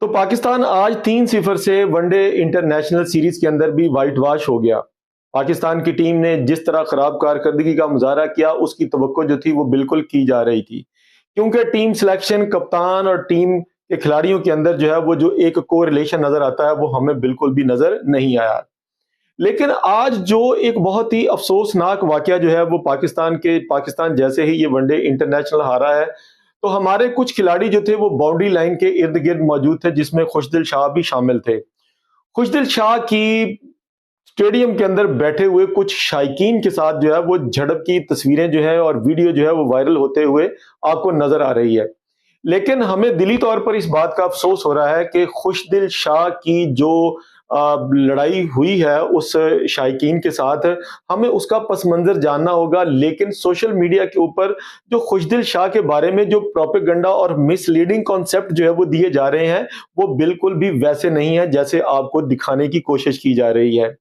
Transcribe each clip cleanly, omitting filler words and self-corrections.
तो पाकिस्तान आज 3-0 से वनडे इंटरनेशनल सीरीज के अंदर भी वाइट वॉश हो गया। पाकिस्तान की टीम ने जिस तरह खराब कारकर्दगी का मुजाहरा किया, उसकी तवक्को जो थी वो बिल्कुल की जा रही थी, क्योंकि टीम सिलेक्शन, कप्तान और टीम के खिलाड़ियों के अंदर जो है वो जो एक कोरिलेशन नजर आता है वो हमें बिल्कुल भी नजर नहीं आया। लेकिन आज जो एक बहुत ही अफसोसनाक वाकया जो है वो पाकिस्तान जैसे ही ये वनडे इंटरनेशनल हारा है, तो हमारे कुछ खिलाड़ी जो थे वो बाउंड्री लाइन के इर्द गिर्द मौजूद थे, जिसमें खुशदिल शाह भी शामिल थे। खुशदिल शाह की स्टेडियम के अंदर बैठे हुए कुछ शायकीन के साथ जो है वो झड़प की तस्वीरें जो है और वीडियो जो है वो वायरल होते हुए आपको नजर आ रही है। लेकिन हमें दिली तौर पर इस बात का अफसोस हो रहा है कि खुशदिल शाह की जो लड़ाई हुई है उस शायकीन के साथ, हमें उसका पस मंजर जानना होगा। लेकिन सोशल मीडिया के ऊपर जो खुशदिल शाह के बारे में जो प्रोपेगेंडा और मिसलीडिंग कॉन्सेप्ट जो है वो दिए जा रहे हैं, वो बिल्कुल भी वैसे नहीं है जैसे आपको दिखाने की कोशिश की जा रही है।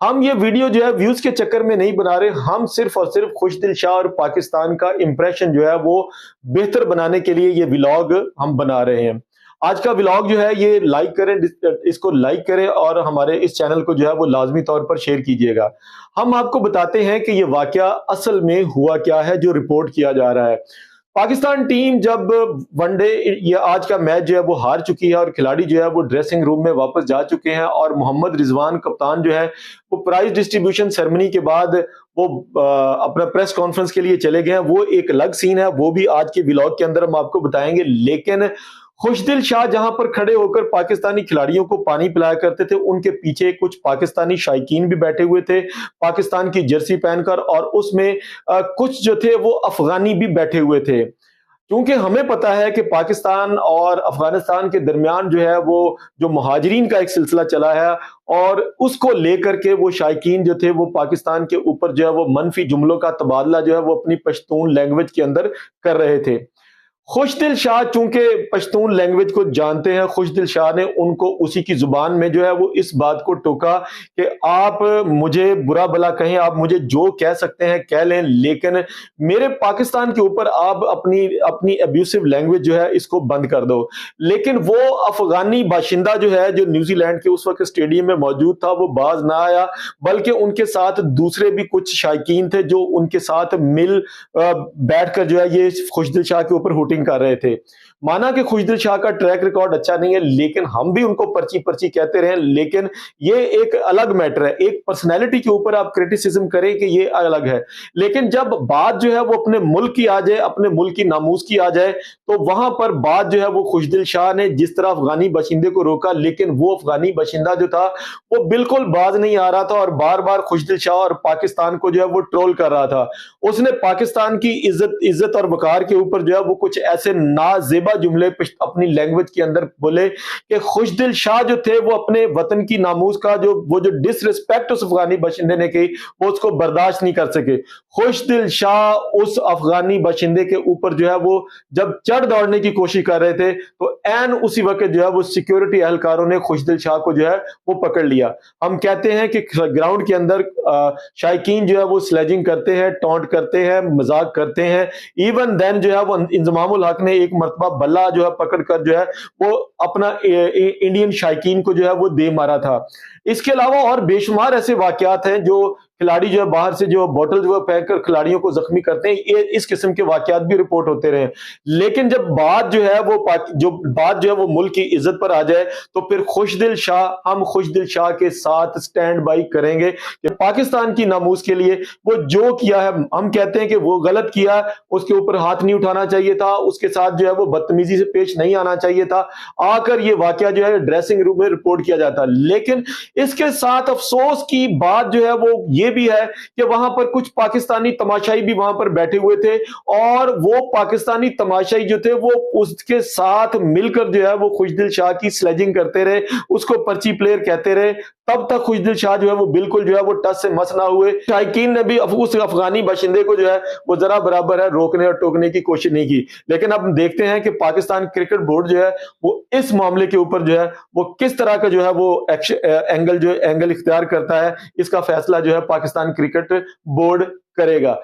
हम ये वीडियो जो है व्यूज के चक्कर में नहीं बना रहे, हम सिर्फ और सिर्फ खुशदिल शाह और पाकिस्तान का इंप्रेशन जो है वो बेहतर बनाने के लिए ये व्लॉग हम बना रहे हैं। आज का व्लॉग जो है ये लाइक करें, इसको लाइक करें और हमारे इस चैनल को जो है वो लाजमी तौर पर शेयर कीजिएगा। हम आपको बताते हैं कि ये वाकया असल में हुआ क्या है जो रिपोर्ट किया जा रहा है। पाकिस्तान टीम जब वनडे ये आज का मैच जो है वो हार चुकी है और खिलाड़ी जो है वो ड्रेसिंग रूम में वापस जा चुके हैं, और मोहम्मद रिजवान कप्तान जो है वो प्राइज डिस्ट्रीब्यूशन सेरेमनी के बाद वो अपना प्रेस कॉन्फ्रेंस के लिए चले गए हैं। वो एक अलग सीन है, वो भी आज के व्लॉग के अंदर हम आपको बताएंगे। लेकिन खुशदिल शाह जहां पर खड़े होकर पाकिस्तानी खिलाड़ियों को पानी पिलाया करते थे, उनके पीछे कुछ पाकिस्तानी शायकीन भी बैठे हुए थे पाकिस्तान की जर्सी पहनकर, और उसमें कुछ जो थे वो अफगानी भी बैठे हुए थे। क्योंकि हमें पता है कि पाकिस्तान और अफगानिस्तान के दरमियान जो है वो जो मुहाजिरीन का एक सिलसिला चला है, और उसको लेकर के वो शायकीन जो थे वो पाकिस्तान के ऊपर जो है वो मनफी जुमलों का तबादला जो है वो अपनी पश्तून लैंग्वेज के अंदर कर रहे थे। खुशदिल शाह चूंकि पश्तून लैंग्वेज को जानते हैं, खुशदिल शाह ने उनको उसी की जुबान में जो है वो इस बात को टोका कि आप मुझे बुरा भला कहें, आप मुझे जो कह सकते हैं कह लें, लेकिन मेरे पाकिस्तान के ऊपर आप अपनी अपनी अब्यूसिव लैंग्वेज जो है इसको बंद कर दो। लेकिन वो अफगानी बाशिंदा जो है, जो न्यूजीलैंड के उस वक्त स्टेडियम में मौजूद था, वो बाज ना आया, बल्कि उनके साथ दूसरे भी कुछ शायकीन थे जो उनके साथ मिल बैठकर जो है ये खुशदिल शाह के ऊपर हुटिंग कर रहे थे। माना कि खुशदिल शाह का ट्रैक रिकॉर्ड अच्छा नहीं है, लेकिन हम भी उनको पर्ची पर्ची कहते रहे, लेकिन ये एक अलग मैटर है। एक पर्सनैलिटी के ऊपर आप क्रिटिसिज्म करें कि ये अलग है, लेकिन जब बात जो है वो अपने मुल्क की आ जाए, अपने मुल्क की नामूस की आ जाए, तो वहां पर बात जो है वो खुशदिल शाह ने जिस तरह अफगानी बाशिंदे को रोका, लेकिन वो अफगानी बाशिंदा जो था वो बिल्कुल बाज नहीं आ रहा था और बार बार खुशदिल शाह और पाकिस्तान को जो है वो ट्रोल कर रहा था। उसने पाकिस्तान की इज्जत और वकार के ऊपर जो है वो कुछ ऐसे नाजेबा जुमले अपनी लैंग्वेज के अंदर बोले कि खुशदिल शाह जो थे वो अपने वतन की नामूस का जो डिसरिस्पेक्ट उस अफगानी बाशिंदे ने की, वो उसको बर्दाश्त नहीं कर सके। खुशदिल शाह उस अफगानी बाशिंदे के ऊपर जो है वो जब चढ़ दौड़ने की कोशिश कर रहे थे, तो एन उसी वक्त जो है वो सिक्योरिटी एहलकारों ने खुशदिल शाह को जो है वो पकड़ लिया। हम कहते हैं कि ग्राउंड के अंदर शायकीन जो है वो स्लेजिंग करते हैं, टॉन्ट करते हैं, मजाक करते हैं। इवन देन जो है वो इंजमामुल हक ने एक मरतबा बल्ला जो है पकड़कर जो है वो अपना इंडियन शायकीन को जो है वो दे मारा था। इसके अलावा और बेशुमार ऐसे वाकयात हैं जो खिलाड़ी जो है बाहर से जो बोतल जो है फेंक कर खिलाड़ियों को जख्मी करते हैं, ये इस किस्म के वाकयात भी रिपोर्ट होते रहे। लेकिन जब बात जो है वो मुल्क की इज्जत पर आ जाए, तो फिर हम खुशदिल शाह के साथ स्टैंड बाई करेंगे कि पाकिस्तान की नामूस के लिए वो जो किया है, हम कहते हैं कि वो गलत किया, उसके ऊपर हाथ नहीं उठाना चाहिए था, उसके साथ जो है वो बदतमीजी से पेश नहीं आना चाहिए था, आकर ये वाकया जो है ड्रेसिंग रूम में रिपोर्ट किया जाता। लेकिन इसके साथ अफसोस की बात जो है वो ये भी है कि वहां पर कुछ पाकिस्तानी तमाशाई भी वहां पर बैठे हुए थे, और वो पाकिस्तानी तमाशाई जो थे वो उसके साथ मिलकर जो है वो खुशदिल शाह की स्लेजिंग करते रहे, उसको पर्ची प्लेयर कहते रहे। तब तक खुशदिल शाह जो है वो बिल्कुल जो है वो टस से मस ना हुए। शायकीन ने भी उस अफगानी बाशिंदे को जो है वो जरा बराबर है रोकने और टोकने की कोशिश नहीं की। लेकिन अब देखते हैं कि पाकिस्तान क्रिकेट बोर्ड जो है वो इस मामले के ऊपर जो है वो किस तरह का जो है वो एंगल इख्तियार करता है। इसका फैसला जो है पाकिस्तान क्रिकेट बोर्ड करेगा।